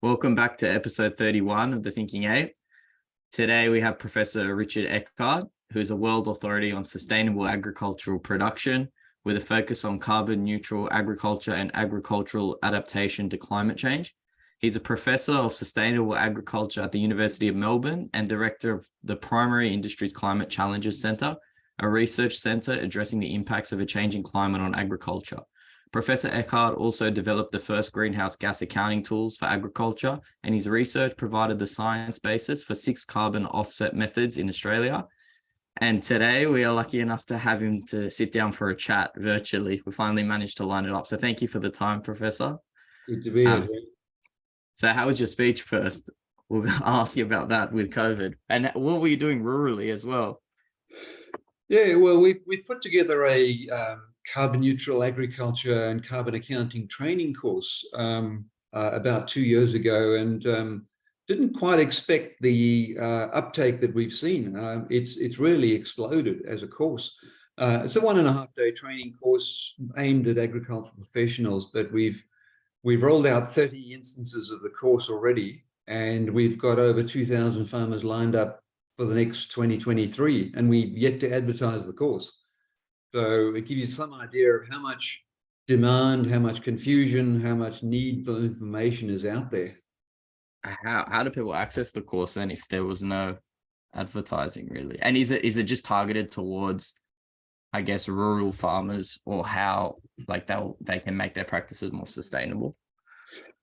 Welcome back to episode 31 of The Thinking Ape. Today we have Professor Richard Eckard, who is a world authority on sustainable agricultural production with a focus on carbon neutral agriculture and agricultural adaptation to climate change. He's a professor of sustainable agriculture at the University of Melbourne and director of the Primary Industries Climate Challenges Centre, a research centre addressing the impacts of a changing climate on agriculture. Professor Eckard also developed the first greenhouse gas accounting tools for agriculture, and his research provided the science basis for 6 carbon offset methods in Australia. And today we are lucky enough to have him to sit down for a chat virtually. We finally managed to line it up. So thank you for the time, Professor. Good to be here. So how was your speech first? I'll ask you about that with COVID. And what were you doing rurally as well? Yeah, well, we've put together a carbon neutral agriculture and carbon accounting training course about 2 years ago, and didn't quite expect the uptake that we've seen. It's really exploded as a course. It's a 1.5-day training course aimed at agricultural professionals, but we've rolled out 30 instances of the course already, and we've got over 2,000 farmers lined up for the next 2023, and we've yet to advertise the course. So it gives you some idea of how much demand, how much confusion, how much need for information is out there. How do people access the course then if there was no advertising really? And is it just targeted towards, I guess, rural farmers, or how like they can make their practices more sustainable?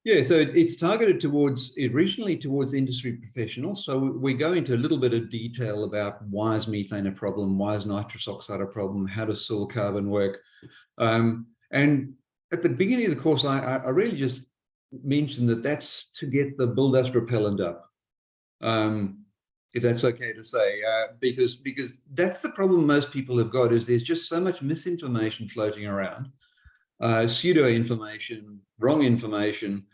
Yeah, so it's targeted originally towards industry professionals. So we go into a little bit of detail about why is methane a problem, why is nitrous oxide a problem, how does soil carbon work. And at the beginning of the course, I really just mentioned that that's to get the bull dust repellent up, if that's okay to say, because that's the problem most people have got, is there's just so much misinformation floating around. Pseudo information, wrong information,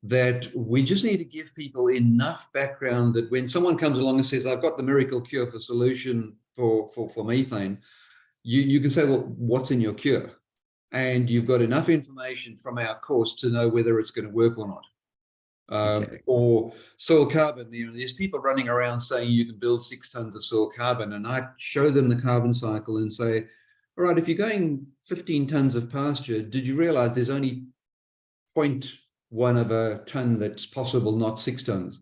that we just need to give people enough background that when someone comes along and says, I've got the miracle cure for solution for methane, you can say, well, what's in your cure? And you've got enough information from our course to know whether it's going to work or not. Okay. Or soil carbon, there's people running around saying you can build 6 tons of soil carbon, and I show them the carbon cycle and say, all right, if you're going 15 tons of pasture, did you realize there's only 0.1 of a ton that's possible, not 6 tons?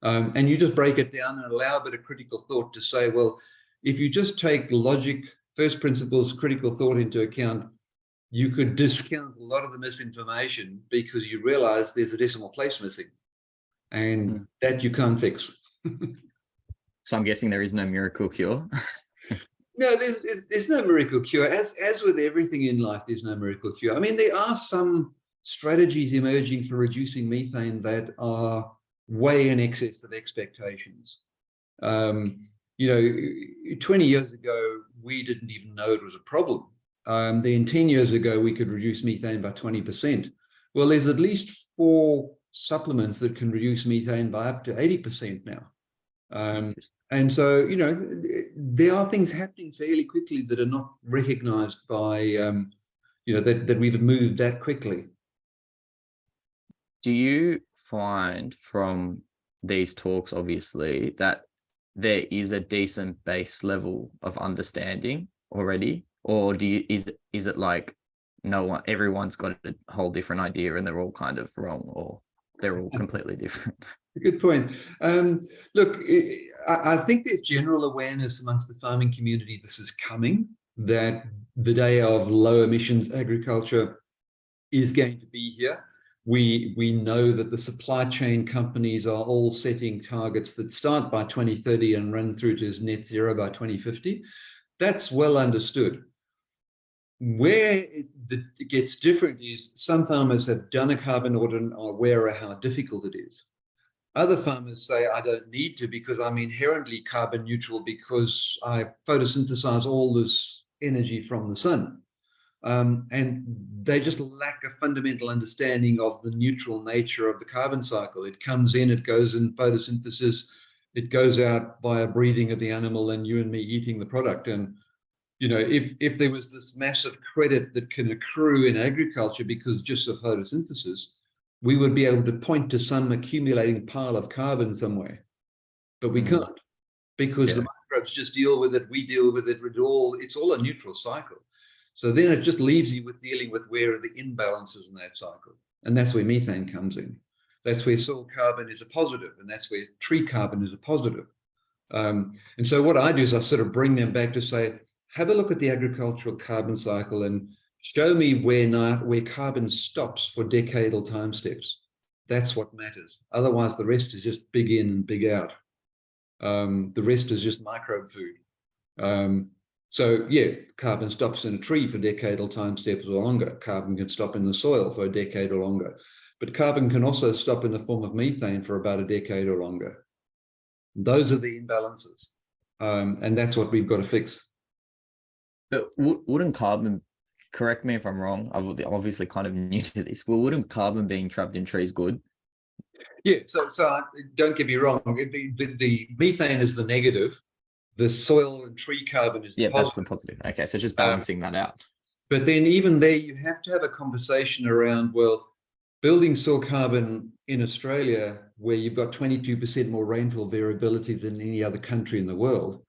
And you just break it down and allow a bit of critical thought to say, well, if you just take logic, first principles, critical thought into account, you could discount a lot of the misinformation because you realize there's a decimal place missing, and that you can't fix. So I'm guessing there is no miracle cure. No, there's no miracle cure. As with everything in life, there's no miracle cure. I mean, there are some strategies emerging for reducing methane that are way in excess of expectations. 20 years ago, we didn't even know it was a problem. Then 10 years ago, we could reduce methane by 20%. Well, there's at least 4 supplements that can reduce methane by up to 80% now. And so, there are things happening fairly quickly that are not recognized by, that we've moved that quickly. Do you find from these talks, obviously, that there is a decent base level of understanding already? Or is it like everyone's got a whole different idea and they're all kind of wrong, or they're all completely different? Good point. Look, I think there's general awareness amongst the farming community this is coming, that the day of low emissions agriculture is going to be here. We know that the supply chain companies are all setting targets that start by 2030 and run through to net zero by 2050. That's well understood. Where it gets different is some farmers have done a carbon audit and are aware of how difficult it is. Other farmers say, I don't need to because I'm inherently carbon neutral because I photosynthesize all this energy from the sun. And they just lack a fundamental understanding of the neutral nature of the carbon cycle. It comes in, it goes in photosynthesis, it goes out via breathing of the animal and you and me eating the product. And if there was this massive credit that can accrue in agriculture because just of photosynthesis, we would be able to point to some accumulating pile of carbon somewhere, but we can't, because the microbes just deal with it. We deal with it. It's all a neutral cycle. So then it just leaves you with dealing with where are the imbalances in that cycle. And that's where methane comes in. That's where soil carbon is a positive, and that's where tree carbon is a positive. And so what I do is I sort of bring them back to say, have a look at the agricultural carbon cycle and show me where carbon stops for decadal time steps. That's what matters. Otherwise, the rest is just big in and big out. The rest is just microbe food. So yeah, carbon stops in a tree for decadal time steps or longer. Carbon can stop in the soil for a decade or longer. But carbon can also stop in the form of methane for about a decade or longer. Those are the imbalances. And that's what we've got to fix. But wouldn't carbon, correct me if I'm wrong, I'm obviously kind of new to this, well, wouldn't carbon being trapped in trees good? Yeah, so don't get me wrong. The methane is the negative. The soil and tree carbon is the positive. That's the positive. Okay, so just balancing that out. But then even there, you have to have a conversation around, well, building soil carbon in Australia, where you've got 22% more rainfall variability than any other country in the world,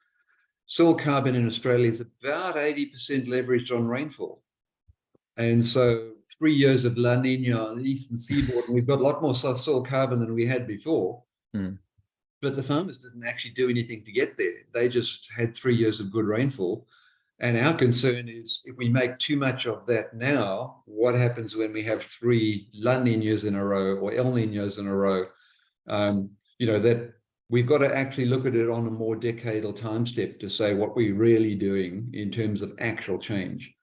soil carbon in Australia is about 80% leveraged on rainfall. And so 3 years of La Nina on the eastern seaboard, and we've got a lot more soil carbon than we had before. But the farmers didn't actually do anything to get there. They just had 3 years of good rainfall. And our concern is if we make too much of that now, what happens when we have 3 La Ninas in a row or El Ninos in a row? That we've got to actually look at it on a more decadal time step to say what we're really doing in terms of actual change.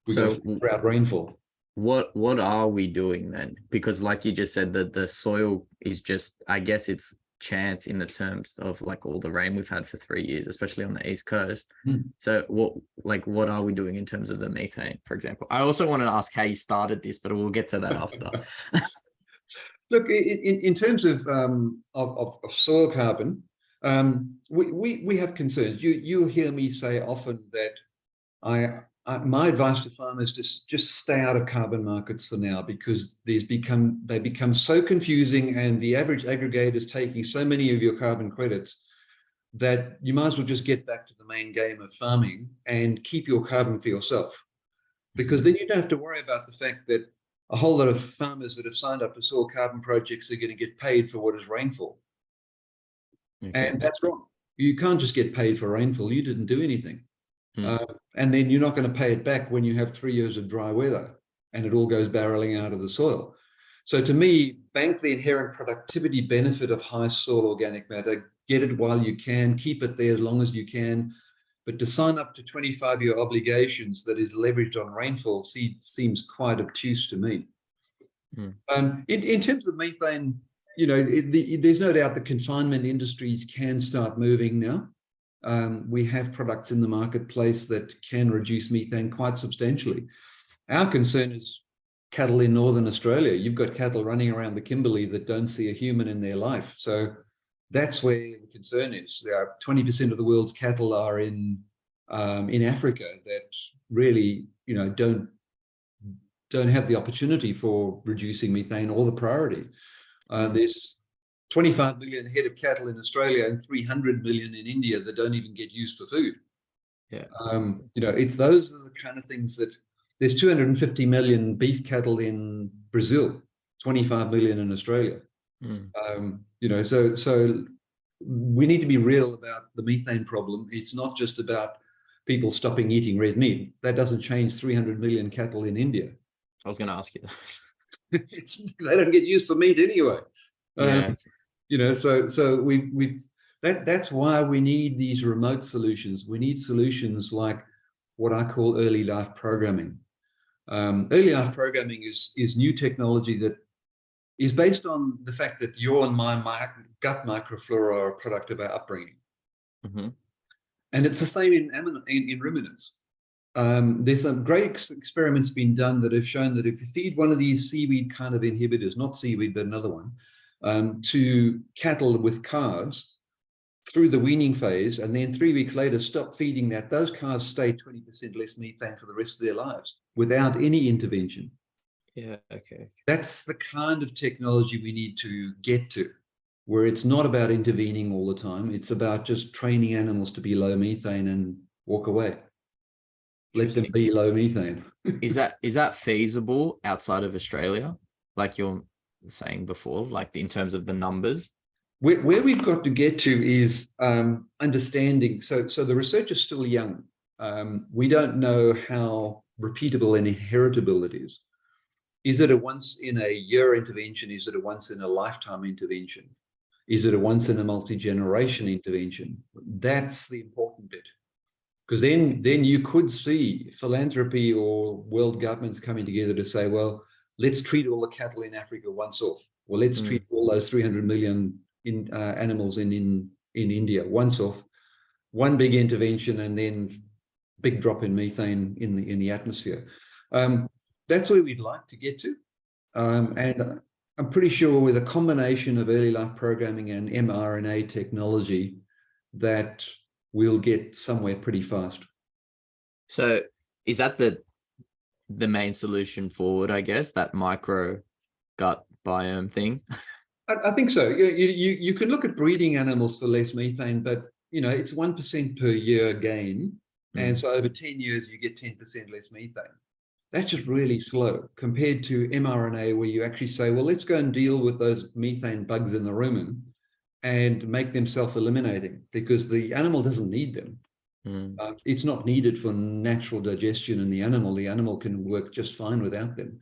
We've got to figure out rainfall. What are we doing then? Because like you just said, that the soil is just, I guess it's chance in the terms of like all the rain we've had for 3 years, especially on the East Coast. So what are we doing in terms of the methane, for example? I also wanted to ask how you started this, but we'll get to that after. Look, in terms of soil carbon, we have concerns. You'll hear me say often that my advice to farmers is just stay out of carbon markets for now, because they become so confusing, and the average aggregator is taking so many of your carbon credits that you might as well just get back to the main game of farming and keep your carbon for yourself, because then you don't have to worry about the fact that a whole lot of farmers that have signed up to soil carbon projects are going to get paid for what is rainfall. And that's wrong. You can't just get paid for rainfall. You didn't do anything. And then you're not going to pay it back when you have 3 years of dry weather and it all goes barreling out of the soil. So to me, bank the inherent productivity benefit of high soil organic matter, get it while you can, keep it there as long as you can. But to sign up to 25-year obligations that is leveraged on rainfall seems quite obtuse to me. In terms of methane, there's no doubt the confinement industries can start moving now. We have products in the marketplace that can reduce methane quite substantially. Our concern is cattle in Northern Australia. You've got cattle running around the Kimberley that don't see a human in their life. So that's where the concern is. 20% of the world's cattle are in Africa that really, don't have the opportunity for reducing methane or the priority. There's 25 million head of cattle in Australia and 300 million in India that don't even get used for food. Those are the kind of things that there's 250 million beef cattle in Brazil, 25 million in Australia. So we need to be real about the methane problem. It's not just about people stopping eating red meat. That doesn't change 300 million cattle in India. I was going to ask you that. They don't get used for meat anyway. That's why we need these remote solutions. We need solutions like what I call early life programming. Early life programming is new technology that is based on the fact that your and my gut microflora are a product of our upbringing. And it's the same in ruminants. There's some great experiments being done that have shown that if you feed one of these seaweed kind of inhibitors, not seaweed, but another one, to cattle with calves through the weaning phase, and then 3 weeks later stop feeding that, those calves stay 20% less methane for the rest of their lives without any intervention. Yeah. Okay. That's the kind of technology we need to get to, where it's not about intervening all the time. It's about just training animals to be low methane and walk away. Let them Interesting. be low methane. Is that feasible outside of Australia? Like you're saying before, like in terms of the numbers? Where we've got to get to is understanding. So the research is still young. We don't know how repeatable and inheritable it is. Is it a once in a year intervention? Is it a once in a lifetime intervention? Is it a once in a multi-generation intervention? That's the important bit. Because then you could see philanthropy or world governments coming together to say, well, let's treat all the cattle in Africa once off, or let's treat all those 300 million animals in India once off, one big intervention, and then big drop in methane in the atmosphere. That's where we'd like to get to, and I'm pretty sure with a combination of early life programming and mRNA technology that we'll get somewhere pretty fast. So is that the main solution forward, I guess, that micro gut biome thing? I think so. You can look at breeding animals for less methane, but it's 1% per year gain. And so over 10 years, you get 10% less methane. That's just really slow compared to mRNA, where you actually say, well, let's go and deal with those methane bugs in the rumen and make them self-eliminating, because the animal doesn't need them. It's not needed for natural digestion in the animal. The animal can work just fine without them.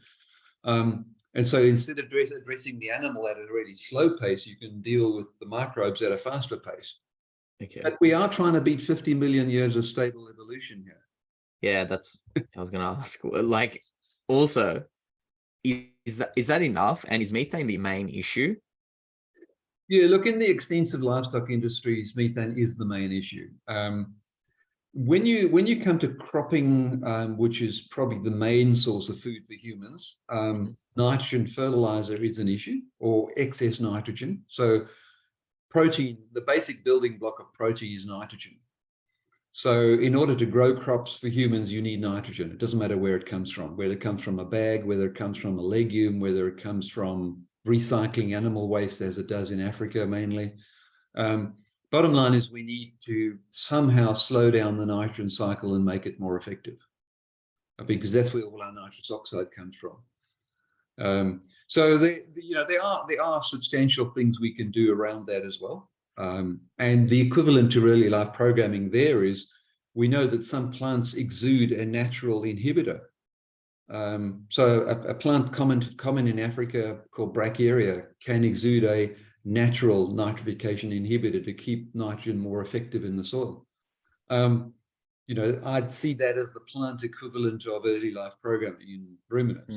And so instead of addressing the animal at a really slow pace, you can deal with the microbes at a faster pace. Okay. But we are trying to beat 50 million years of stable evolution here. Yeah, that's, I was going to ask, like, also, is that enough? And is methane the main issue? Yeah, look, in the extensive livestock industries, methane is the main issue. When you come to cropping, which is probably the main source of food for humans, nitrogen fertilizer is an issue, or excess nitrogen. So protein, the basic building block of protein is nitrogen. So in order to grow crops for humans, you need nitrogen. It doesn't matter where it comes from, whether it comes from a bag, whether it comes from a legume, whether it comes from recycling animal waste, as it does in Africa mainly. Bottom line is we need to somehow slow down the nitrogen cycle and make it more effective, because that's where all our nitrous oxide comes from. So there are substantial things we can do around that as well. And the equivalent to early life programming there is, we know that some plants exude a natural inhibitor. So a plant common in Africa called Brachyria can exude a natural nitrification inhibitor to keep nitrogen more effective in the soil. I'd see that as the plant equivalent of early life programming in ruminants.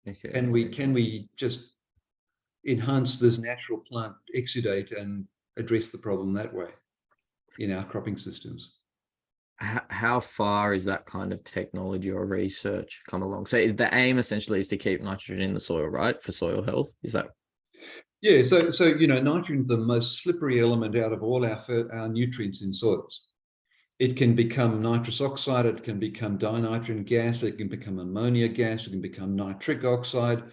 Okay. Can we just enhance this natural plant exudate and address the problem that way in our cropping systems? How far is that kind of technology or research come along? So is the aim essentially is to keep nitrogen in the soil, right? For soil health, is that? Yeah, so nitrogen is the most slippery element out of all our nutrients in soils. It can become nitrous oxide, it can become dinitrogen gas, it can become ammonia gas, it can become nitric oxide,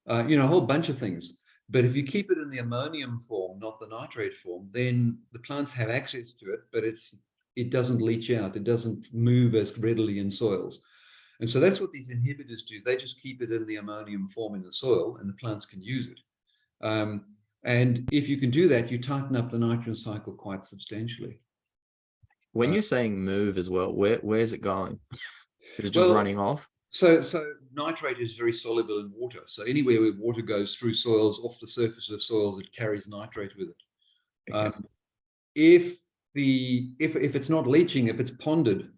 a whole bunch of things. But if you keep it in the ammonium form, not the nitrate form, then the plants have access to it, but it doesn't leach out, it doesn't move as readily in soils. And so that's what these inhibitors do. They just keep it in the ammonium form in the soil, and the plants can use it. And if you can do that, you tighten up the nitrogen cycle quite substantially. When you're saying move as well, where's it going? Is it just running off? So nitrate is very soluble in water. So anywhere where water goes through soils, off the surface of soils, it carries nitrate with it. Okay. If it's not leaching, if it's ponded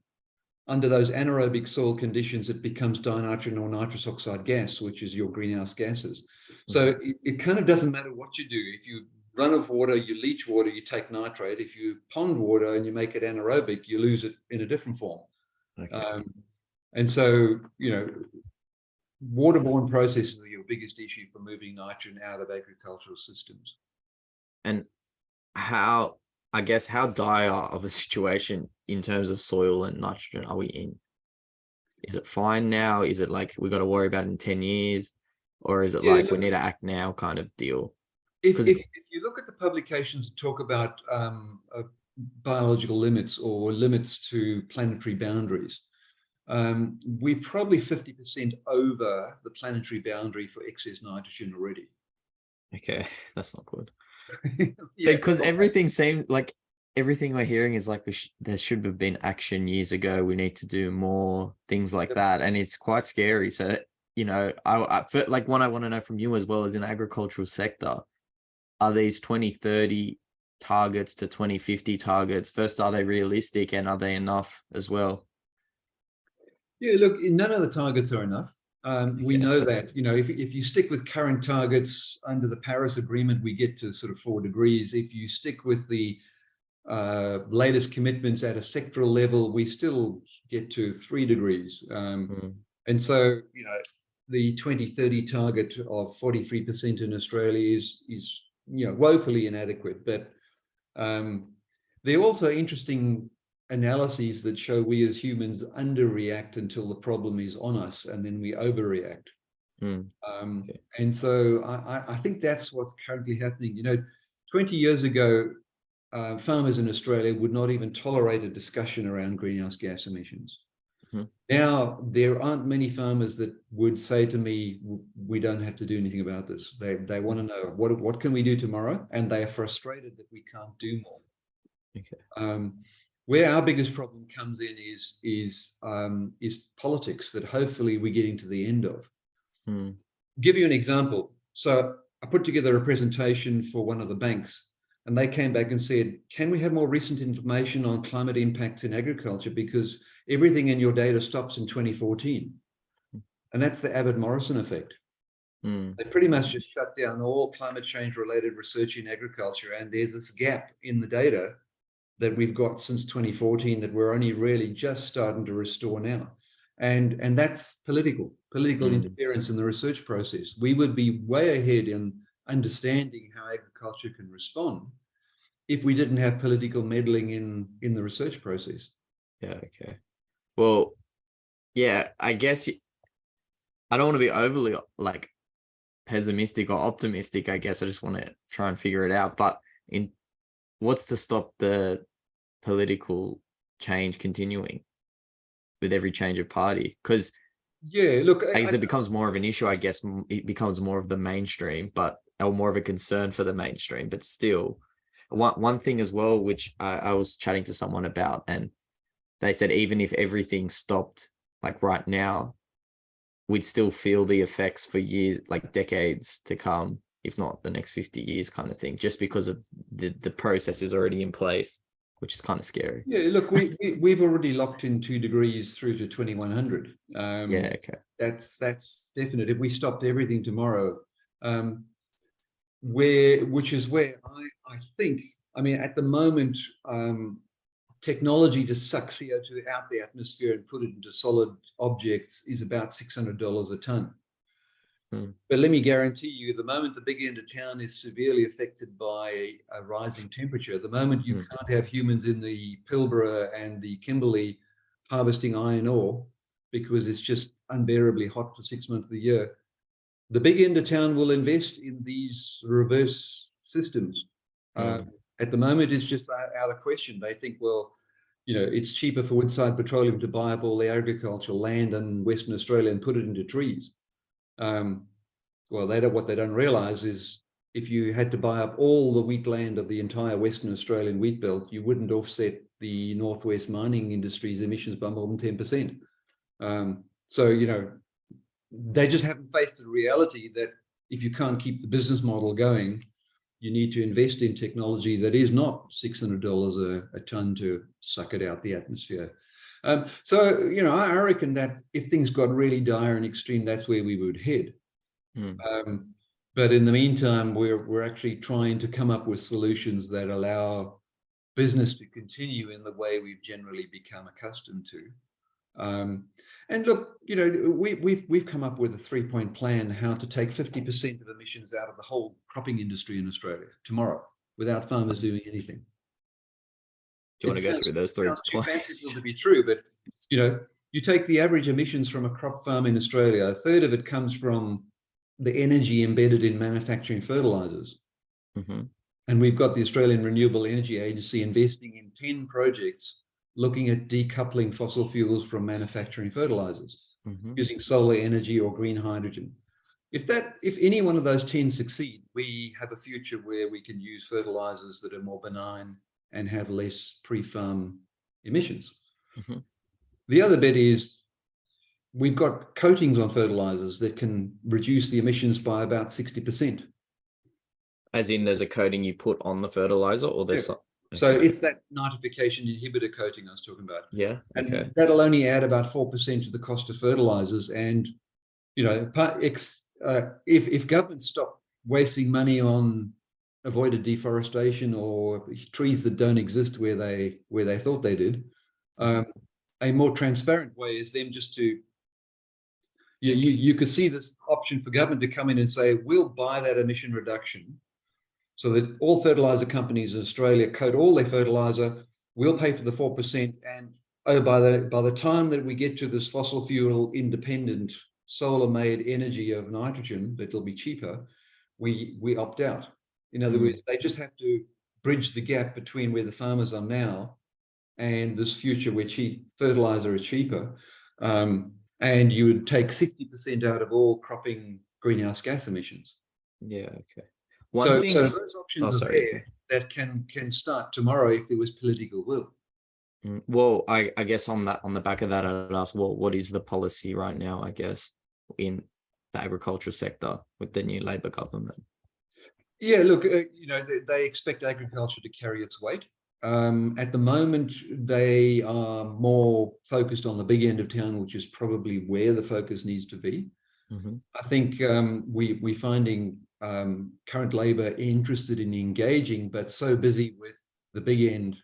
under those anaerobic soil conditions, it becomes dinitrogen or nitrous oxide gas, which is your greenhouse gases. So it kind of doesn't matter what you do. If you run off water, you leach water, you take nitrate. If you pond water and you make it anaerobic, you lose it in a different form. Okay. And so, waterborne processes are your biggest issue for moving nitrogen out of agricultural systems. And how dire of a situation in terms of soil and nitrogen are we in? is it fine now? Is it like we got to worry about it in 10 years? Or is it Yeah, like we look, need to act now kind of deal? if, Because if, if you look at the publications that talk about biological limits or limits to planetary boundaries, we're probably 50% over the planetary boundary for excess nitrogen already. okay, that's not good. Yeah, Because everything seems like everything we're hearing is like there should have been action years ago. We need to do more things like that, and it's quite scary. So like what I want to know from you as well as in the agricultural sector, are these 2030 targets to 2050 targets? First, are they realistic, and are they enough as well? Yeah, look, none of the targets are enough. We Yeah, know that, if you stick with current targets under the Paris Agreement, we get to sort of 4 degrees. If you stick with the latest commitments at a sectoral level, we still get to 3 degrees. And so, the 2030 target of 43% in Australia is woefully inadequate. But there are also interesting analyses that show we as humans underreact until the problem is on us, and then we overreact. Okay. And so I think that's what's currently happening. 20 years ago, farmers in Australia would not even tolerate a discussion around greenhouse gas emissions. Now, there aren't many farmers that would say to me, we don't have to do anything about this. They want to know, what can we do tomorrow? And they are frustrated that we can't do more. Okay. Where our biggest problem comes in is politics that hopefully we're getting to the end of. Give you an example. So I put together a presentation for one of the banks, and they came back and said, can we have more recent information on climate impacts in agriculture? Because everything in your data stops in 2014. And that's the Abbott Morrison effect. They pretty much just shut down all climate change related research in agriculture. And there's this gap in the data that we've got since 2014 that we're only really just starting to restore now. And that's political interference in the research process. We would be way ahead in understanding how agriculture can respond if we didn't have political meddling in the research process. Yeah, okay. Well, yeah, I guess I don't want to be overly like pessimistic or optimistic. I guess I just want to try and figure it out. But what's to stop the political change continuing with every change of party? Because look, as it becomes more of an issue, I guess it becomes more of the mainstream, or more of a concern for the mainstream. But still, one thing as well, which I was chatting to someone about, and they said even if everything stopped like right now, we'd still feel the effects for years, like decades to come, if not the next 50 years kind of thing, just because of the process is already in place, which is kind of scary. Yeah, look, we've already locked in 2 degrees through to 2100. Yeah, okay. That's definite. If we stopped everything tomorrow, which is where I think, at the moment, technology to suck CO2 out the atmosphere and put it into solid objects is about $600 a ton. But let me guarantee you, the moment the big end of town is severely affected by a rising temperature, the moment you can't have humans in the Pilbara and the Kimberley harvesting iron ore because it's just unbearably hot for 6 months of the year, the big end of town will invest in these reverse systems. At the moment, it's just out of question. They think, well, it's cheaper for Woodside Petroleum to buy up all the agricultural land in Western Australia and put it into trees. Well, what they don't realize is if you had to buy up all the wheat land of the entire Western Australian wheat belt, you wouldn't offset the Northwest mining industry's emissions by more than 10%. So, they just haven't faced the reality that if you can't keep the business model going, you need to invest in technology that is not $600 a ton to suck it out the atmosphere. So, I reckon that if things got really dire and extreme, that's where we would head. But in the meantime, we're actually trying to come up with solutions that allow business to continue in the way we've generally become accustomed to. And look, we've come up with a 3-point plan how to take 50% of emissions out of the whole cropping industry in Australia tomorrow without farmers doing anything. Do you want to go through those 3 points? It sounds too points? fanciful to be true, but you take the average emissions from a crop farm in Australia, a third of it comes from the energy embedded in manufacturing fertilizers. Mm-hmm. And we've got the Australian Renewable Energy Agency investing in 10 projects looking at decoupling fossil fuels from manufacturing fertilizers, Mm-hmm. using solar energy or green hydrogen. If any one of those 10 succeed, we have a future where we can use fertilizers that are more benign and have less pre-farm emissions. Mm-hmm. The other bit is we've got coatings on fertilizers that can reduce the emissions by about 60%. As in there's a coating you put on the fertilizer, or there's Yeah. okay. So it's that nitrification inhibitor coating I was talking about. Yeah. Okay. And that'll only add about 4% to the cost of fertilizers. And, you know, if governments stop wasting money on avoided deforestation or trees that don't exist where they thought they did, a more transparent way is them just to, you could see this option for government to come in and say, we'll buy that emission reduction so that all fertilizer companies in Australia coat all their fertilizer, we'll pay for the 4%. And by the time that we get to this fossil fuel independent solar made energy of nitrogen, that'll be cheaper, we opt out. In other words, they just have to bridge the gap between where the farmers are now and this future where fertilizer is cheaper. And you would take 60% out of all cropping greenhouse gas emissions. Yeah. Okay. So those options are there that can start tomorrow if there was political will. Well, I guess on the back of that, I'd ask, well, what is the policy right now, I guess, in the agriculture sector with the new Labor government? Yeah, look, they expect agriculture to carry its weight. At the moment, they are more focused on the big end of town, which is probably where the focus needs to be. Mm-hmm. I think we're finding current Labor interested in engaging, but so busy with the big end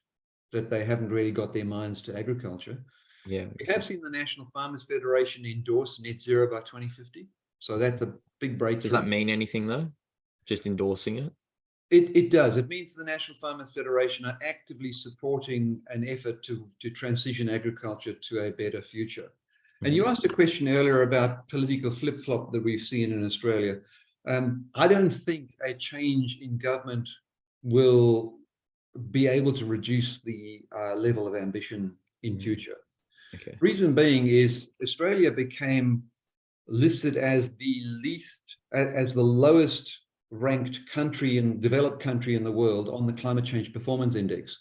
that they haven't really got their minds to agriculture. Yeah. We have seen the National Farmers Federation endorse net zero by 2050. So that's a big breakthrough. Does that mean anything though? Just endorsing it? It does. It means the National Farmers Federation are actively supporting an effort to transition agriculture to a better future. And you asked a question earlier about political flip-flop that we've seen in Australia. I don't think a change in government will be able to reduce the level of ambition in future. Okay. Reason being is Australia became listed as the lowest ranked country and developed country in the world on the Climate Change Performance Index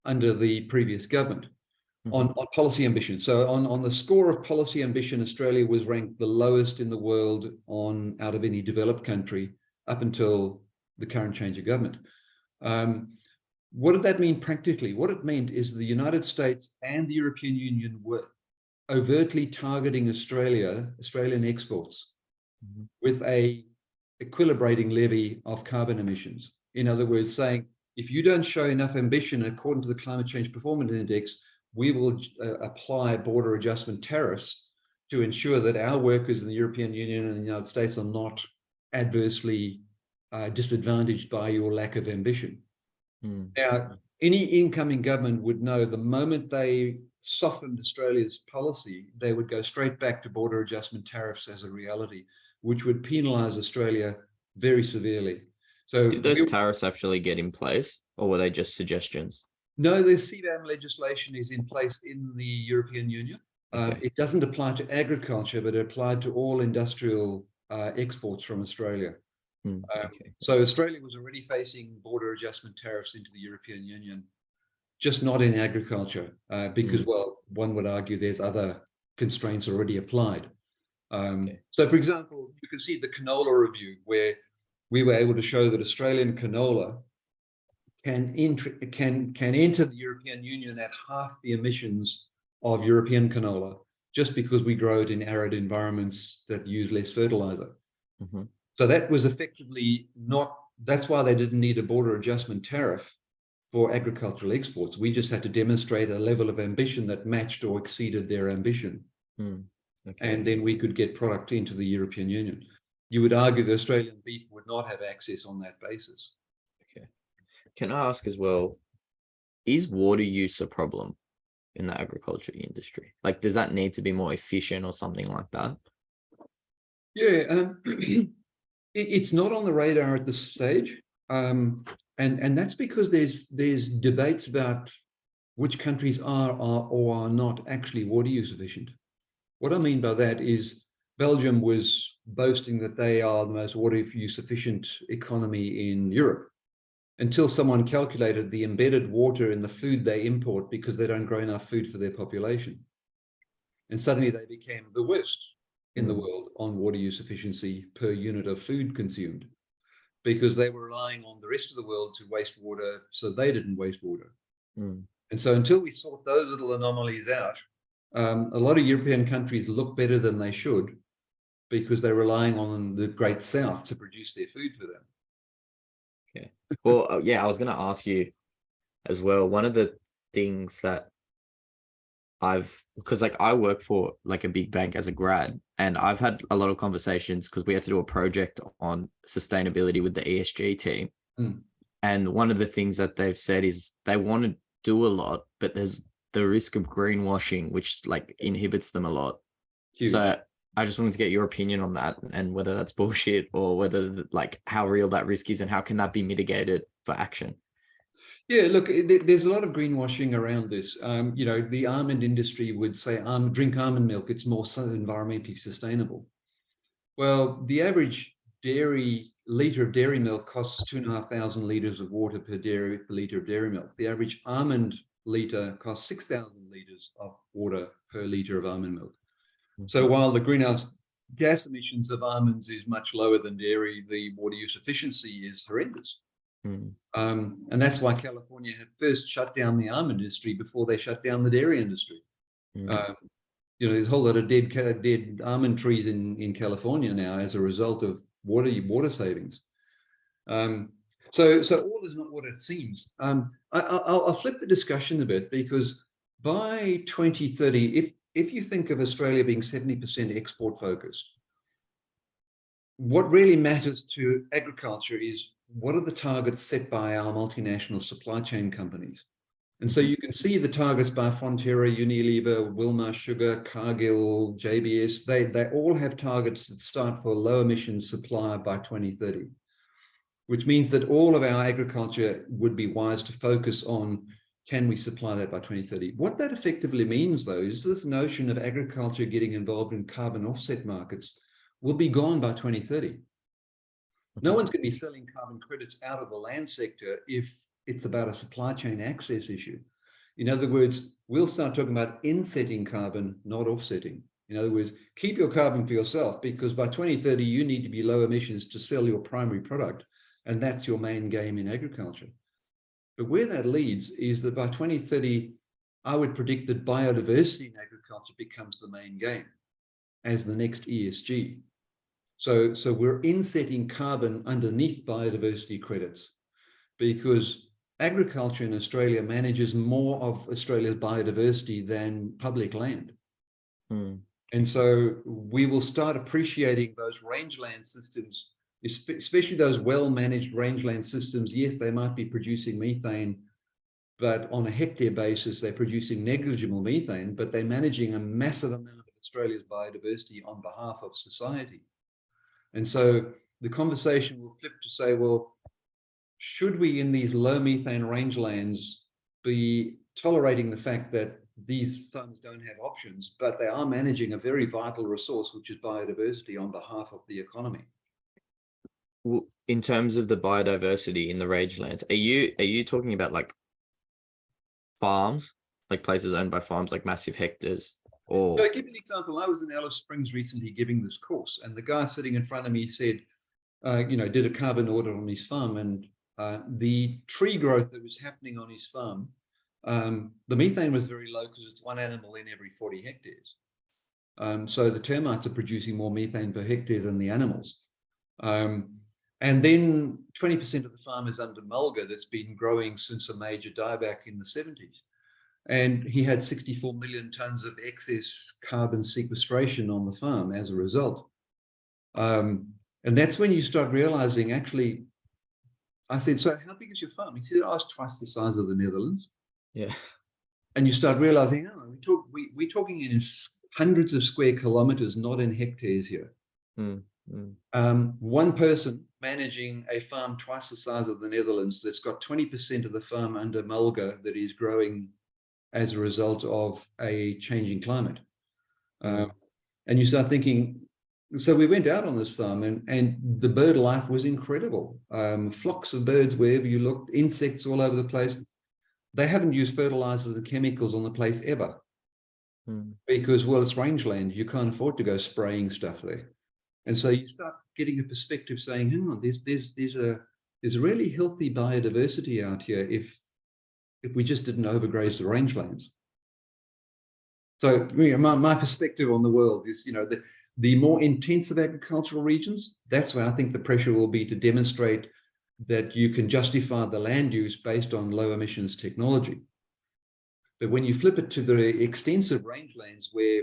under the previous government. On policy ambition. So on the score of policy ambition, Australia was ranked the lowest in the world out of any developed country up until the current change of government. What did that mean practically? What it meant is the United States and the European Union were overtly targeting Australian exports with a equilibrating levy of carbon emissions. In other words, saying, if you don't show enough ambition according to the Climate Change Performance Index, we will apply border adjustment tariffs to ensure that our workers in the European Union and the United States are not adversely disadvantaged by your lack of ambition. Now, any incoming government would know the moment they softened Australia's policy, they would go straight back to border adjustment tariffs as a reality, which would penalize Australia very severely. So did those tariffs actually get in place, or were they just suggestions? No, the CBAM legislation is in place in the European Union. It doesn't apply to agriculture, but it applied to all industrial exports from Australia. So Australia was already facing border adjustment tariffs into the European Union, just not in agriculture, because, well, one would argue there's other constraints already applied. So, for example, you can see the canola review, where we were able to show that Australian canola can enter the European Union at half the emissions of European canola, just because we grow it in arid environments that use less fertilizer. So that was effectively that's why they didn't need a border adjustment tariff for agricultural exports. We just had to demonstrate a level of ambition that matched or exceeded their ambition. And then we could get product into the European Union. You would argue the Australian beef would not have access on that basis. Can I ask as well, is water use a problem in the agriculture industry? Like, does that need to be more efficient or something like that? Yeah, it's not on the radar at this stage, and that's because there's debates about which countries are or are not actually water use efficient. What I mean by that is Belgium was boasting that they are the most water use efficient economy in Europe, until someone calculated the embedded water in the food they import because they don't grow enough food for their population. And suddenly they became the worst in the world on water use efficiency per unit of food consumed, because they were relying on the rest of the world to waste water, so they didn't waste water. And so until we sort those little anomalies out, a lot of European countries look better than they should because they're relying on the Great South to produce their food for them. Okay. Well, yeah, I was going to ask you as well. One of the things that because like I work for like a big bank as a grad, and I've had a lot of conversations because we had to do a project on sustainability with the ESG team. And one of the things that they've said is they want to do a lot, but there's the risk of greenwashing, which like inhibits them a lot. Huge. So I just wanted to get your opinion on that, and whether that's bullshit or whether like how real that risk is and how can that be mitigated for action. Yeah, look, there's a lot of greenwashing around this. You know, the almond industry would say, drink almond milk, it's more environmentally sustainable. Well, the average liter of dairy milk costs 2,500 liters of water per liter of dairy milk. The average almond liter costs 6,000 liters of water per liter of almond milk. So while the greenhouse gas emissions of almonds is much lower than dairy, the water use efficiency is horrendous. And that's why California had first shut down the almond industry before they shut down the dairy industry. You know, there's a whole lot of dead almond trees in California now as a result of water savings. So all is not what it seems. I'll flip the discussion a bit, because by 2030, if you think of Australia being 70% export focused, what really matters to agriculture is what are the targets set by our multinational supply chain companies. And so you can see the targets by Fonterra, Unilever, Wilmar Sugar, Cargill, JBS. They all have targets that start for low emissions supply by 2030, which means that all of our agriculture would be wise to focus on, can we supply that by 2030? What that effectively means, though, is this notion of agriculture getting involved in carbon offset markets will be gone by 2030. No one's going to be selling carbon credits out of the land sector if it's about a supply chain access issue. In other words, we'll start talking about insetting carbon, not offsetting. In other words, keep your carbon for yourself, because by 2030, you need to be low emissions to sell your primary product. And that's your main game in agriculture. But where that leads is that by 2030, I would predict that biodiversity in agriculture becomes the main game as the next ESG. So we're insetting carbon underneath biodiversity credits, because agriculture in Australia manages more of Australia's biodiversity than public land. And so we will start appreciating those rangeland systems, especially those well-managed rangeland systems. Yes, they might be producing methane, but on a hectare basis, they're producing negligible methane, but they're managing a massive amount of Australia's biodiversity on behalf of society. And so the conversation will flip to say, well, should we in these low methane rangelands be tolerating the fact that these farms don't have options, but they are managing a very vital resource, which is biodiversity, on behalf of the economy? In terms of the biodiversity in the rangelands, are you talking about like farms, like places owned by farms, like massive hectares? Or... So I'll give you an example. I was in Alice Springs recently giving this course, and the guy sitting in front of me said, did a carbon audit on his farm, and the tree growth that was happening on his farm, the methane was very low because it's one animal in every 40 hectares. So the termites are producing more methane per hectare than the animals. And then 20% of the farm is under mulga that's been growing since a major dieback in the 70s. And he had 64 million tons of excess carbon sequestration on the farm as a result. And that's when you start realizing, actually, I said, so how big is your farm? He said, oh, it's twice the size of the Netherlands. Yeah. and you start realizing, oh, we're talking in hundreds of square kilometers, not in hectares here. One person managing a farm twice the size of the Netherlands that's got 20% of the farm under mulga that is growing as a result of a changing climate. And you start thinking, so we went out on this farm and the bird life was incredible. Flocks of birds wherever you looked, insects all over the place. They haven't used fertilizers and chemicals on the place ever. Because, well, it's rangeland. You can't afford to go spraying stuff there. And so you start getting a perspective saying, hang on, there's a really healthy biodiversity out here if we just didn't overgraze the rangelands. So my perspective on the world is, the more intensive agricultural regions, that's where I think the pressure will be to demonstrate that you can justify the land use based on low emissions technology. But when you flip it to the extensive rangelands where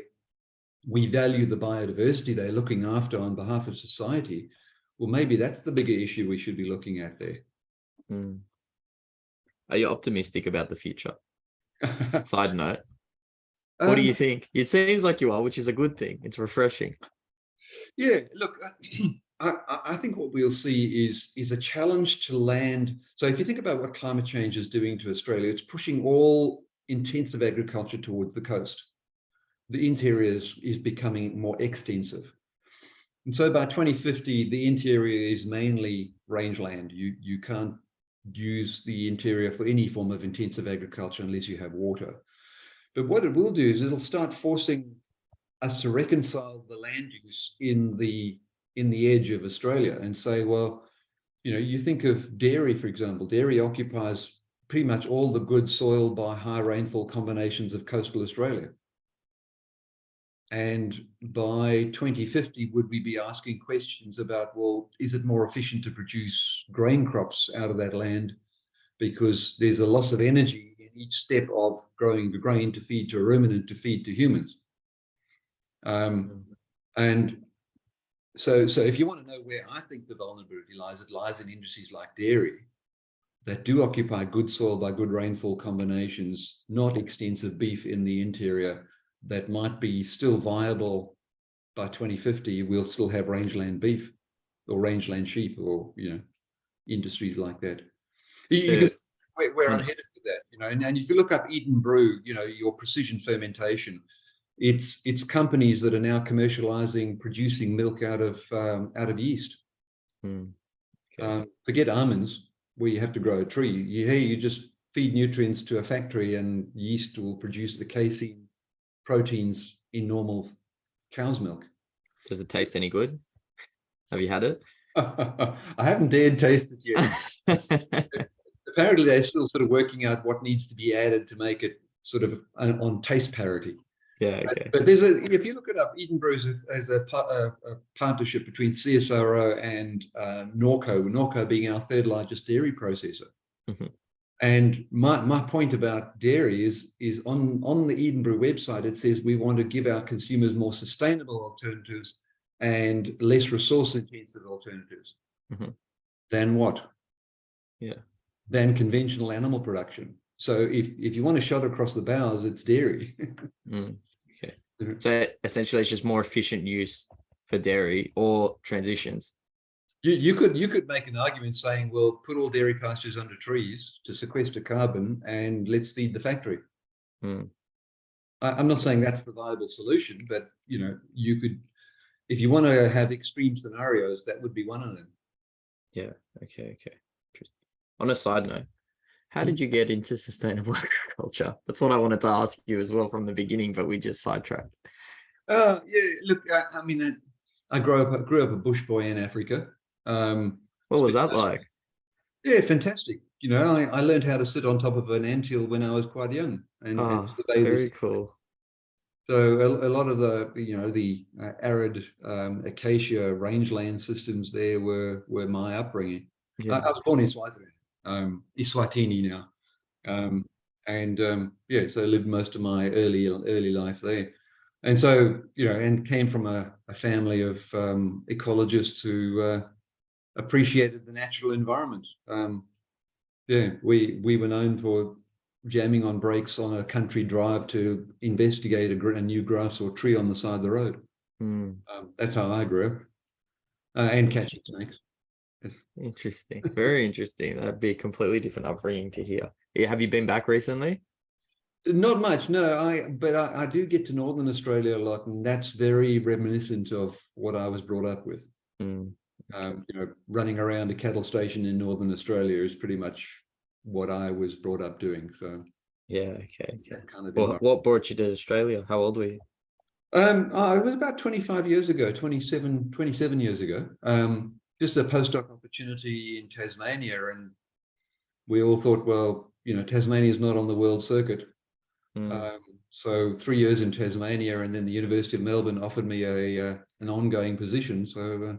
we value the biodiversity they're looking after on behalf of society, well, maybe that's the bigger issue we should be looking at there. Are you optimistic about the future? Side note. What do you think? It seems like you are, which is a good thing. It's refreshing. Yeah, look, I think what we'll see is a challenge to land. So if you think about what climate change is doing to Australia, it's pushing all intensive agriculture towards the coast. The interior is becoming more extensive. And so by 2050, the interior is mainly rangeland. You can't use the interior for any form of intensive agriculture unless you have water. But what it will do is it'll start forcing us to reconcile the land use in the edge of Australia and say, well, you think of dairy, for example. Dairy occupies pretty much all the good soil by high rainfall combinations of coastal Australia. And by 2050, would we be asking questions about, well, is it more efficient to produce grain crops out of that land because there's a loss of energy in each step of growing the grain to feed to a ruminant to feed to humans? And so if you want to know where I think the vulnerability lies, it lies in industries like dairy that do occupy good soil by good rainfall combinations, not extensive beef in the interior that might be still viable by 2050. We'll still have rangeland beef or rangeland sheep or, industries like that. You can see where I'm headed with that, and if you look up Eden Brew, your precision fermentation, it's companies that are now commercializing, producing milk out of yeast. Forget almonds, where you have to grow a tree. You just feed nutrients to a factory and yeast will produce the casein proteins in normal cow's milk. Does it taste any good? Have you had it? I haven't dared taste it yet. Apparently they're still sort of working out what needs to be added to make it sort of on taste parity. Yeah, okay. But if you look it up, Eden Brew as a partnership between CSIRO and Norco being our third largest dairy processor. And my point about dairy is on the Eden Brew website, it says we want to give our consumers more sustainable alternatives and less resource intensive alternatives. Than what? Yeah. Than conventional animal production. So if you want a shot across the bows, it's dairy. Okay. So essentially it's just more efficient use for dairy or transitions. You could make an argument saying, well, put all dairy pastures under trees to sequester carbon and let's feed the factory. I'm not saying that's the viable solution, but you could, if you want to have extreme scenarios, that would be one of them. Yeah. Okay. Interesting. On a side note, how did you get into sustainable agriculture? That's what I wanted to ask you as well from the beginning, but we just sidetracked. Yeah, look, I grew up a bush boy in Africa. What was that like? Yeah, fantastic. I learned how to sit on top of an anthill when I was quite young. And very cool. So a lot of the arid acacia rangeland systems there were my upbringing. Yeah. I was born in Swaziland, Eswatini now, so I lived most of my early life there, and so and came from a family of ecologists who appreciated the natural environment. We were known for jamming on brakes on a country drive to investigate a new grass or tree on the side of the road. That's how I grew up, and catching snakes. Yes. Interesting. Very interesting. That'd be a completely different upbringing to hear. Yeah, have you been back recently? Not much, no. But I do get to Northern Australia a lot, and that's very reminiscent of what I was brought up with. Okay. Running around a cattle station in Northern Australia is pretty much what I was brought up doing. So yeah, okay. that kind of Well, what brought you to Australia? How old were you? It was about 25 years ago, 27 years ago. Just a postdoc opportunity in Tasmania, and we all thought, well, Tasmania is not on the world circuit. So 3 years in Tasmania, and then the University of Melbourne offered me an ongoing position. So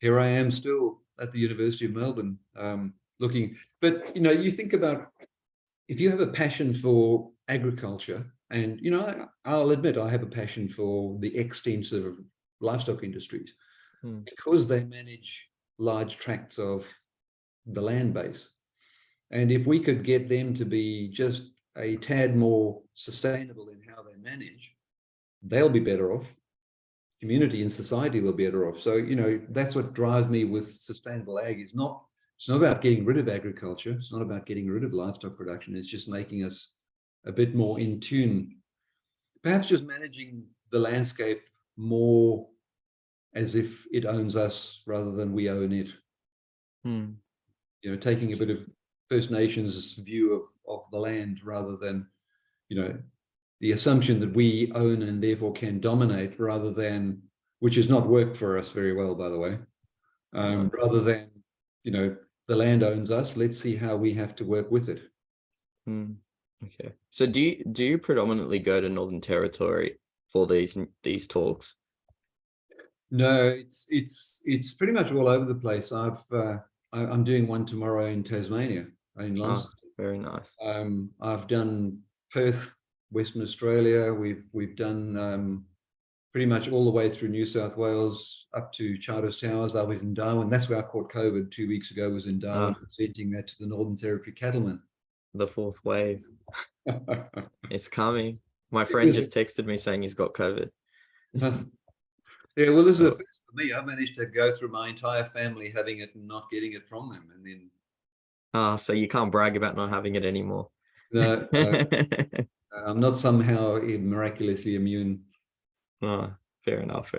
here I am still at the University of Melbourne, looking. But you think about, if you have a passion for agriculture, and I'll admit I have a passion for the extensive livestock industries, because they manage large tracts of the land base. And if we could get them to be just a tad more sustainable in how they manage, they'll be better off. Community and society will be better off. So, that's what drives me with sustainable ag. It's not about getting rid of agriculture. It's not about getting rid of livestock production. It's just making us a bit more in tune, perhaps just managing the landscape more as if it owns us rather than we own it. Taking a bit of First Nations view of the land rather than, the assumption that we own and therefore can dominate, rather than, which has not worked for us very well, by the way, rather than, the land owns us. Let's see how we have to work with it. Okay. So do you predominantly go to Northern Territory for these talks? No, it's pretty much all over the place. I'm doing one tomorrow in Tasmania, in Launceston. Oh, very nice. I've done Perth, Western Australia. We've done pretty much all the way through New South Wales up to Charters Towers. I was in Darwin. That's where I caught COVID 2 weeks ago. Was in Darwin, presenting that to the Northern Territory cattlemen. The fourth wave. It's coming. My friend just texted me saying he's got COVID. Yeah, well, this is a first for me. I managed to go through my entire family having it and not getting it from them, and then. So you can't brag about not having it anymore. No, I'm not somehow miraculously immune. Oh, fair enough.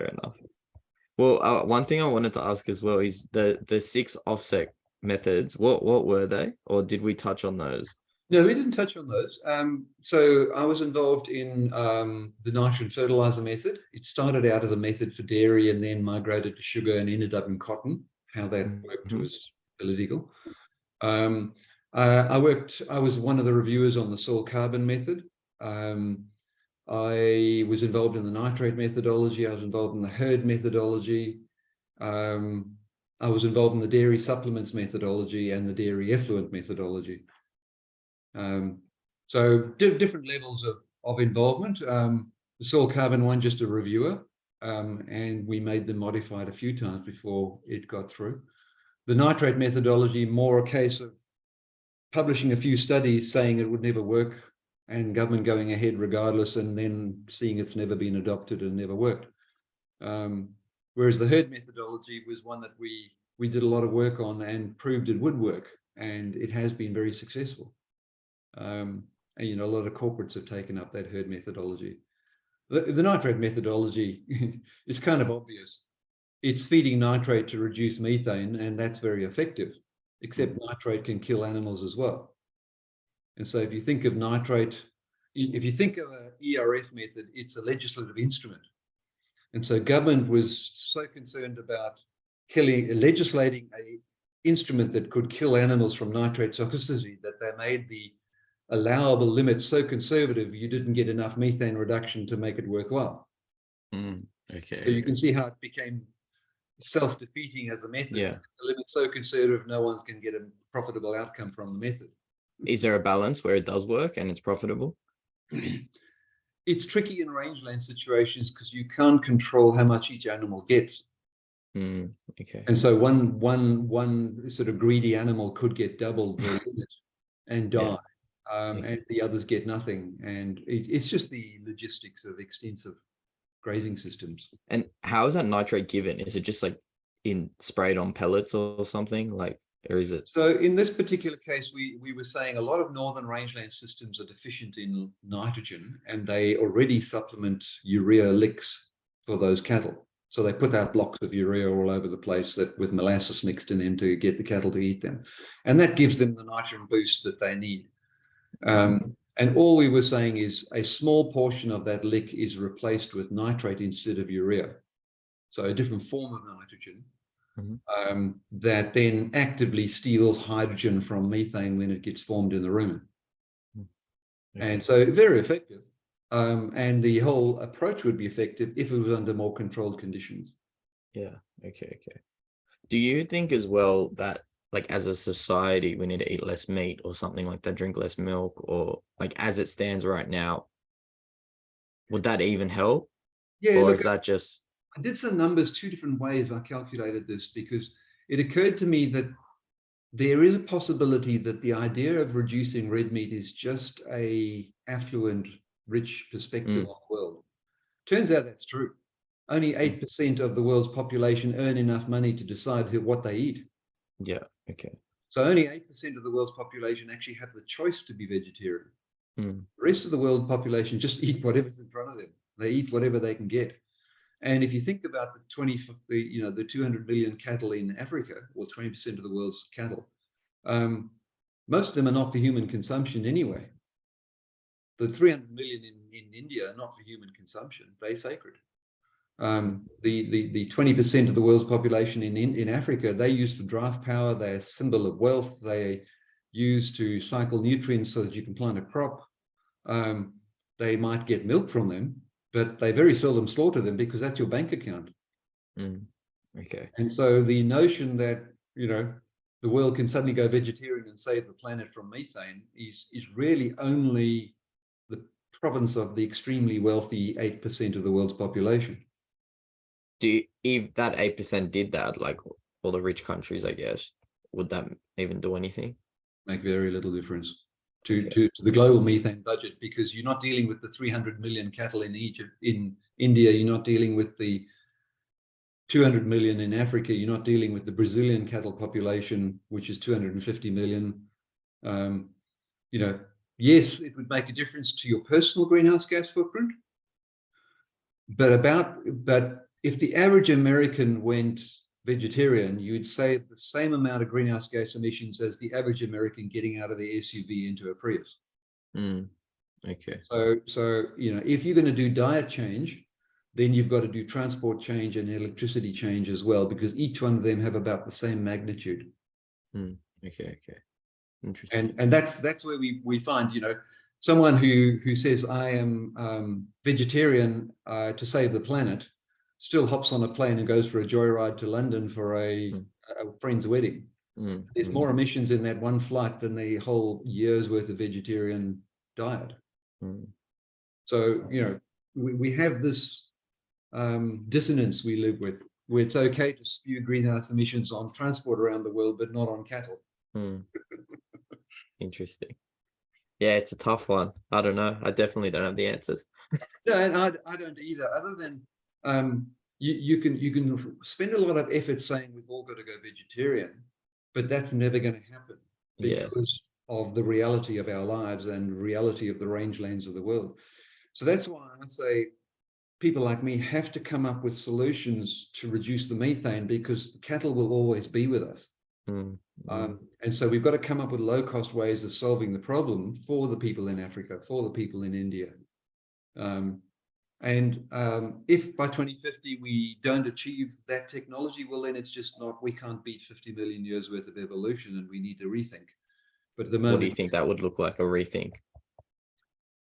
Well, one thing I wanted to ask as well is the 6 offset methods. What were they, or did we touch on those? No, we didn't touch on those. So I was involved in the nitrogen fertilizer method. It started out as a method for dairy and then migrated to sugar and ended up in cotton. How that worked was political. I was one of the reviewers on the soil carbon method. I was involved in the nitrate methodology. I was involved in the herd methodology. I was involved in the dairy supplements methodology and the dairy effluent methodology. So different levels of involvement. The soil carbon one, just a reviewer, and we made them modified a few times before it got through. The nitrate methodology, more a case of publishing a few studies saying it would never work and government going ahead regardless, and then seeing it's never been adopted and never worked. Whereas the herd methodology was one that we did a lot of work on and proved it would work, and it has been very successful. And a lot of corporates have taken up that herd methodology. The nitrate methodology is kind of obvious. It's feeding nitrate to reduce methane, and that's very effective, except nitrate can kill animals as well. And so if you think of nitrate, if you think of an ERF method, it's a legislative instrument. And so government was so concerned about legislating an instrument that could kill animals from nitrate toxicity that they made the allowable limits so conservative you didn't get enough methane reduction to make it worthwhile. Okay. So you can see how it became self-defeating as a method. Yeah. The limit's so conservative, no one can get a profitable outcome from the method. Is there a balance where it does work and it's profitable? It's tricky in rangeland situations because you can't control how much each animal gets. Okay. And so one sort of greedy animal could get double the limit and die. and the others get nothing. And it's just the logistics of extensive grazing systems. And how is that nitrate given? Is it just like sprayed on pellets or something, like, or is it? So in this particular case, we were saying a lot of northern rangeland systems are deficient in nitrogen, and they already supplement urea licks for those cattle. So they put out blocks of urea all over the place that with molasses mixed in them to get the cattle to eat them. And that gives them the nitrogen boost that they need. And all we were saying is a small portion of that lick is replaced with nitrate instead of urea. So a different form of nitrogen that then actively steals hydrogen from methane when it gets formed in the rumen. And so very effective. And the whole approach would be effective if it was under more controlled conditions. Yeah. Okay. Do you think as well that, like, as a society, we need to eat less meat or something like that, drink less milk, or like as it stands right now, would that even help? Yeah, or look, is that just... I did some numbers 2 different ways. I calculated this because it occurred to me that there is a possibility that the idea of reducing red meat is just a affluent, rich perspective on the world. Turns out that's true. Only 8% of the world's population earn enough money to decide what they eat. Yeah. Okay. So only 8% of the world's population actually have the choice to be vegetarian. The rest of the world population just eat whatever's in front of them. They eat whatever they can get. And if you think about the 200 million cattle in Africa, or 20% of the world's cattle, most of them are not for human consumption anyway. The 300 million in India are not for human consumption. They're sacred. The 20% of the world's population in Africa, they use for draft power. They're a symbol of wealth. They use to cycle nutrients so that you can plant a crop. They might get milk from them, but they very seldom slaughter them because that's your bank account. Okay. And so the notion that, the world can suddenly go vegetarian and save the planet from methane is really only the province of the extremely wealthy 8% of the world's population. If that 8% did that, like all the rich countries, I guess, would that even do anything? Make very little difference to the global methane budget, because you're not dealing with the 300 million cattle in Egypt, in India. You're not dealing with the 200 million in Africa. You're not dealing with the Brazilian cattle population, which is 250 million. Yes, it would make a difference to your personal greenhouse gas footprint, but if the average American went vegetarian, you'd save the same amount of greenhouse gas emissions as the average American getting out of the SUV into a Prius. Okay. So if you're going to do diet change, then you've got to do transport change and electricity change as well, because each one of them have about the same magnitude. Okay. Interesting. And that's where we find, someone who says I am vegetarian to save the planet still hops on a plane and goes for a joyride to London for a friend's wedding. There's more emissions in that one flight than the whole year's worth of vegetarian diet. So, we have this dissonance we live with, where it's okay to spew greenhouse emissions on transport around the world, but not on cattle. Interesting. Yeah, it's a tough one. I don't know. I definitely don't have the answers. No, and I don't either, other than you can spend a lot of effort saying we've all got to go vegetarian, but that's never going to happen because of the reality of our lives and reality of the rangelands of the world. So that's why I say people like me have to come up with solutions to reduce the methane, because the cattle will always be with us. And so we've got to come up with low-cost ways of solving the problem for the people in Africa, for the people in India. If by 2050 we don't achieve that technology, well, then it's just not, we can't beat 50 million years worth of evolution, and we need to rethink. But at the moment, what do you think that would look like, a rethink?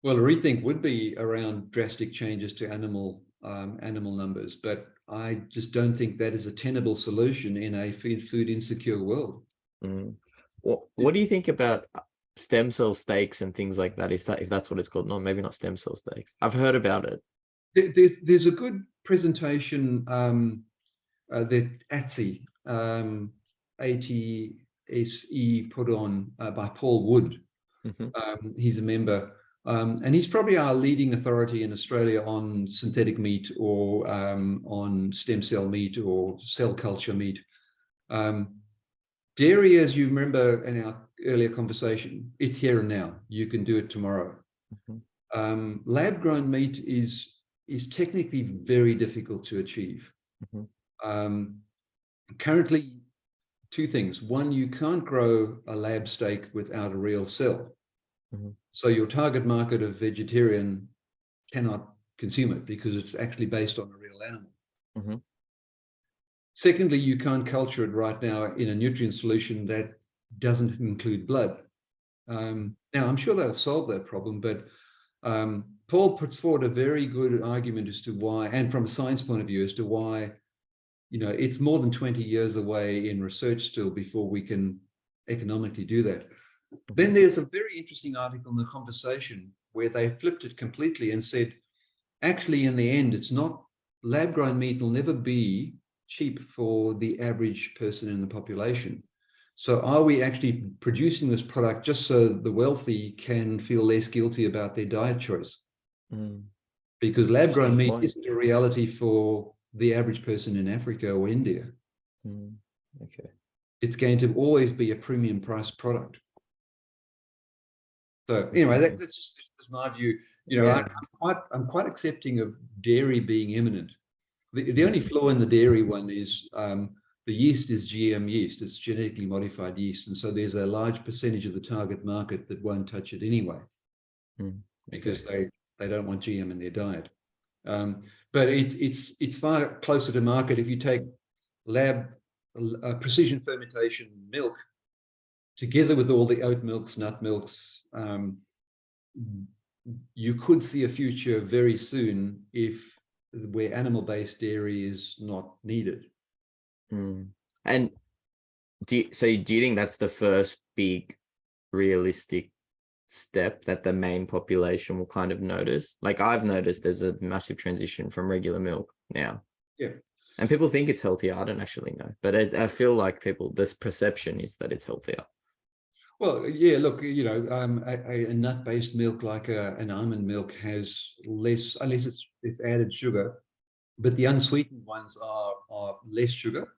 Well, a rethink would be around drastic changes to animal numbers, but I just don't think that is a tenable solution in a food insecure world. What do you think about stem cell steaks and things like that? Is that, if that's what it's called? No, maybe not stem cell steaks. I've heard about it. There's a good presentation that ATSE, ATSE put on by Paul Wood He's a member. And he's probably our leading authority in Australia on synthetic meat or on stem cell meat or cell culture meat. Dairy, as you remember in our earlier conversation, it's here and now. You can do it tomorrow. Lab-grown meat is technically very difficult to achieve. Currently, two things. One, you can't grow a lab steak without a real cell. So your target market of vegetarian cannot consume it because it's actually based on a real animal. Secondly, you can't culture it right now in a nutrient solution that doesn't include blood. Now, I'm sure they'll solve that problem, but Paul puts forward a very good argument as to why, and from a science point of view, as to why, it's more than 20 years away in research still before we can economically do that. Then there's a very interesting article in The Conversation where they flipped it completely and said, actually, in the end, it's not, lab-grown meat will never be cheap for the average person in the population. So are we actually producing this product just so the wealthy can feel less guilty about their diet choice? Because lab-grown meat isn't a reality for the average person in Africa or India. Okay. It's going to always be a premium price product. So anyway, that's just my view. I'm quite accepting of dairy being imminent. The only flaw in the dairy one is the yeast is GM yeast. It's genetically modified yeast. And so there's a large percentage of the target market that won't touch it anyway, because they don't want GM in their diet. But it's far closer to market if you take lab precision fermentation milk together with all the oat milks, nut milks. You could see a future very soon where animal-based dairy is not needed. And do you think that's the first big realistic step that the main population will kind of notice? Like, I've noticed there's a massive transition from regular milk now. And people think it's healthier. I don't actually know, but I feel like this perception is that it's healthier. Well, yeah, look, a nut-based milk like an almond milk has less, unless it's added sugar, but the unsweetened ones are less sugar.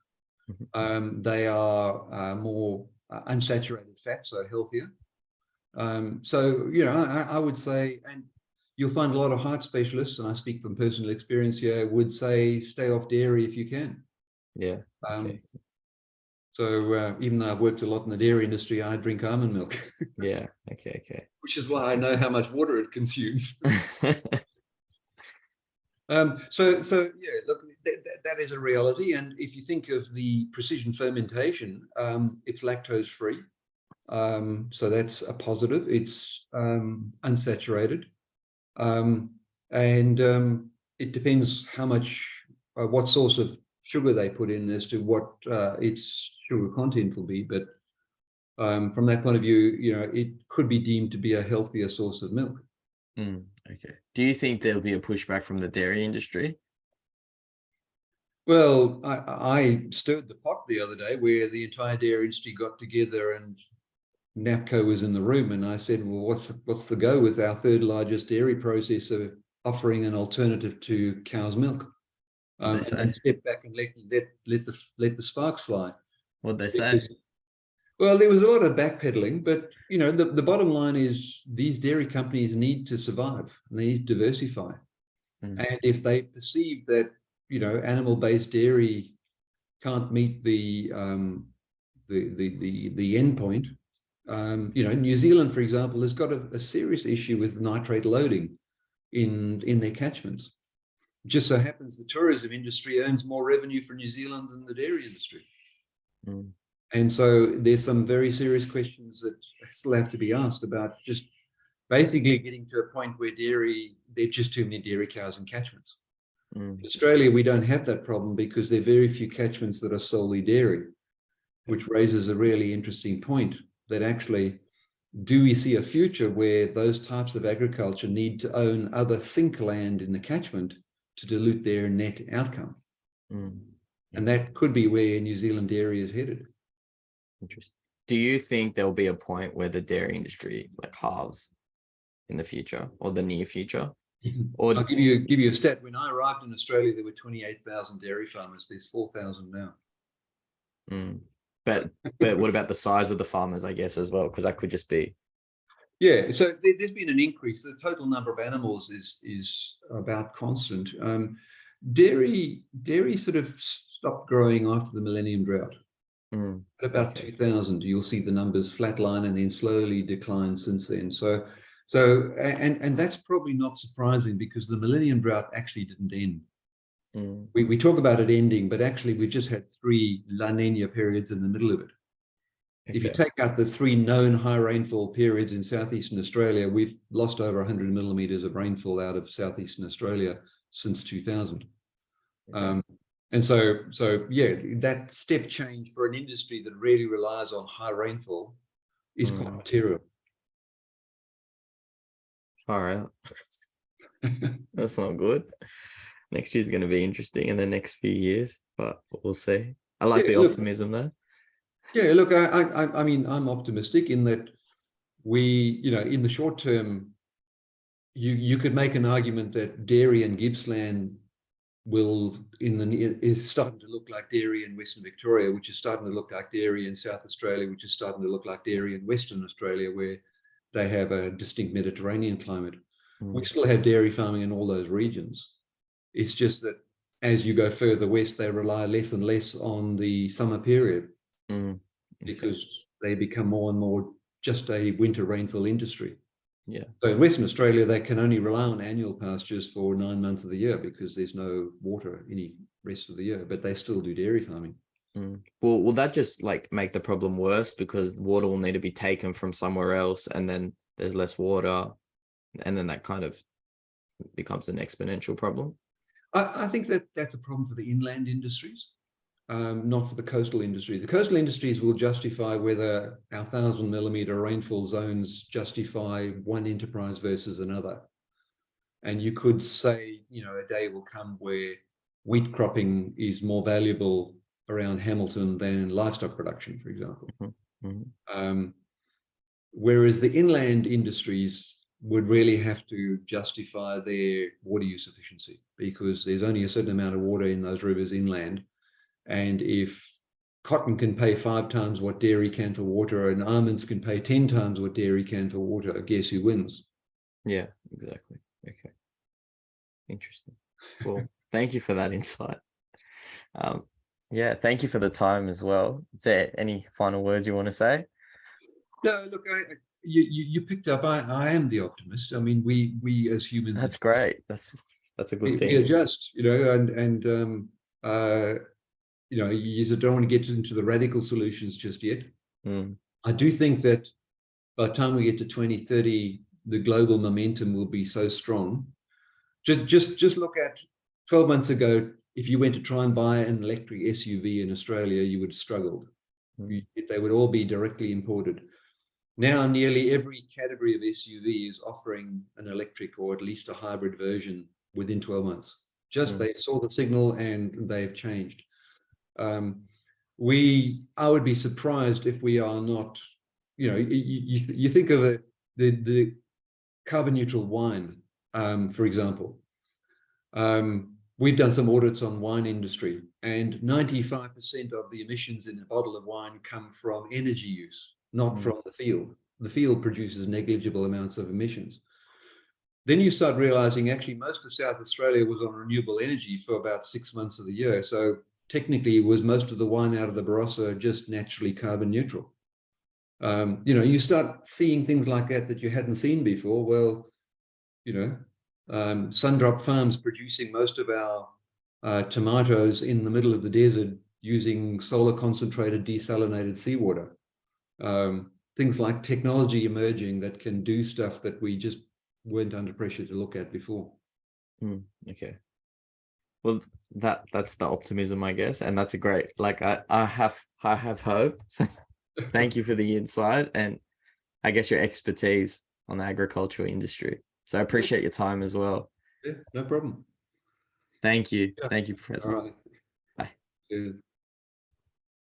They are more unsaturated fat, so healthier. So, I would say, and you'll find a lot of heart specialists, and I speak from personal experience here, would say stay off dairy if you can. Okay. So even though I've worked a lot in the dairy industry, I drink almond milk. Okay. Which is why I know how much water it consumes. So yeah, look, that is a reality. And if you think of the precision fermentation, it's lactose free. So that's a positive. It's unsaturated. And it depends how much, what source of sugar they put in as to what its sugar content will be. But from that point of view, it could be deemed to be a healthier source of milk. Okay. Do you think there'll be a pushback from the dairy industry? Well, I stirred the pot the other day where the entire dairy industry got together and NAPCO was in the room, and I said, well, what's the go with our third largest dairy processor offering an alternative to cow's milk? And then step back and let the sparks fly. What'd they say? Well, there was a lot of backpedaling, but the bottom line is these dairy companies need to survive. They need to diversify, and if they perceive that animal-based dairy can't meet the end point, New Zealand, for example, has got a serious issue with nitrate loading in their catchments. It just so happens the tourism industry earns more revenue for New Zealand than the dairy industry. And so there's some very serious questions that still have to be asked about just basically getting to a point where there are just too many dairy cows in catchments. In Australia, we don't have that problem because there are very few catchments that are solely dairy, which raises a really interesting point that actually, do we see a future where those types of agriculture need to own other sink land in the catchment to dilute their net outcome? And that could be where New Zealand dairy is headed. Interesting. do you think there'll be a point where the dairy industry like halves in the future or the near future? Or I'll give you a stat. When I arrived in Australia, there were 28,000 dairy farmers. There's 4,000 now. But what about the size of the farmers, I guess, as well? Because that could just be. Yeah, so there's been an increase. The total number of animals is about constant. Dairy sort of stopped growing after the millennium drought. At about 2000, you'll see the numbers flatline and then slowly decline since then. So that's probably not surprising because the millennium drought actually didn't end. We talk about it ending, but actually we've just had 3 La Nina periods in the middle of it. If you take out the 3 known high rainfall periods in southeastern Australia, we've lost over 100 millimeters of rainfall out of southeastern Australia since 2000. And so yeah, that step change for an industry that really relies on high rainfall is quite material. All right. That's not good. Next year's going to be interesting in the next few years, but we'll see. I like the optimism there. Yeah, look, I mean, I'm optimistic in that we, in the short term, you could make an argument that dairy and Gippsland is starting to look like dairy in Western Victoria, which is starting to look like dairy in South Australia, which is starting to look like dairy in Western Australia, where they have a distinct Mediterranean climate. We still have dairy farming in all those regions. It's just that as you go further west, they rely less and less on the summer period because they become more and more just a winter rainfall industry. Yeah. So in Western Australia, they can only rely on annual pastures for 9 months of the year because there's no water any rest of the year, but they still do dairy farming. Well, will that just like make the problem worse because water will need to be taken from somewhere else and then there's less water and then that kind of becomes an exponential problem? I think that's a problem for the inland industries, not for the coastal industry. The coastal industries will justify whether our 1,000 millimeter rainfall zones justify one enterprise versus another. And you could say, a day will come where wheat cropping is more valuable around Hamilton than livestock production, for example. Whereas the inland industries would really have to justify their water use efficiency because there's only a certain amount of water in those rivers inland. And if cotton can pay 5 times what dairy can for water and almonds can pay 10 times what dairy can for water, guess who wins? Yeah, exactly. Okay. Interesting. Well, thank you for that insight. Yeah, thank you for the time as well. Is there any final words you want to say? No, look, you picked up. I am the optimist. I mean, we as humans. That's great. That's a good thing. We adjust, you don't want to get into the radical solutions just yet. I do think that by the time we get to 2030, the global momentum will be so strong. Just look at 12 months ago. If you went to try and buy an electric SUV in Australia, you would have struggled. They would all be directly imported. Now, nearly every category of SUV is offering an electric or at least a hybrid version within 12 months. They saw the signal and they've changed. I would be surprised if we are not, you think of the carbon neutral wine, for example. We've done some audits on wine industry and 95% of the emissions in a bottle of wine come from energy use, not from the field. The field produces negligible amounts of emissions. Then you start realizing actually most of South Australia was on renewable energy for about 6 months of the year. So technically was most of the wine out of the Barossa just naturally carbon neutral. You start seeing things like that you hadn't seen before. Well, Sundrop Farms producing most of our tomatoes in the middle of the desert using solar concentrated desalinated seawater. Things like technology emerging that can do stuff that we just weren't under pressure to look at before. Okay. Well, that's the optimism, I guess, and that's a great. Like I have hope. So thank you for the insight and I guess your expertise on the agricultural industry. So I appreciate your time as well. Yeah, no problem. Thank you. Thank you, Professor. All right. Bye. Cheers.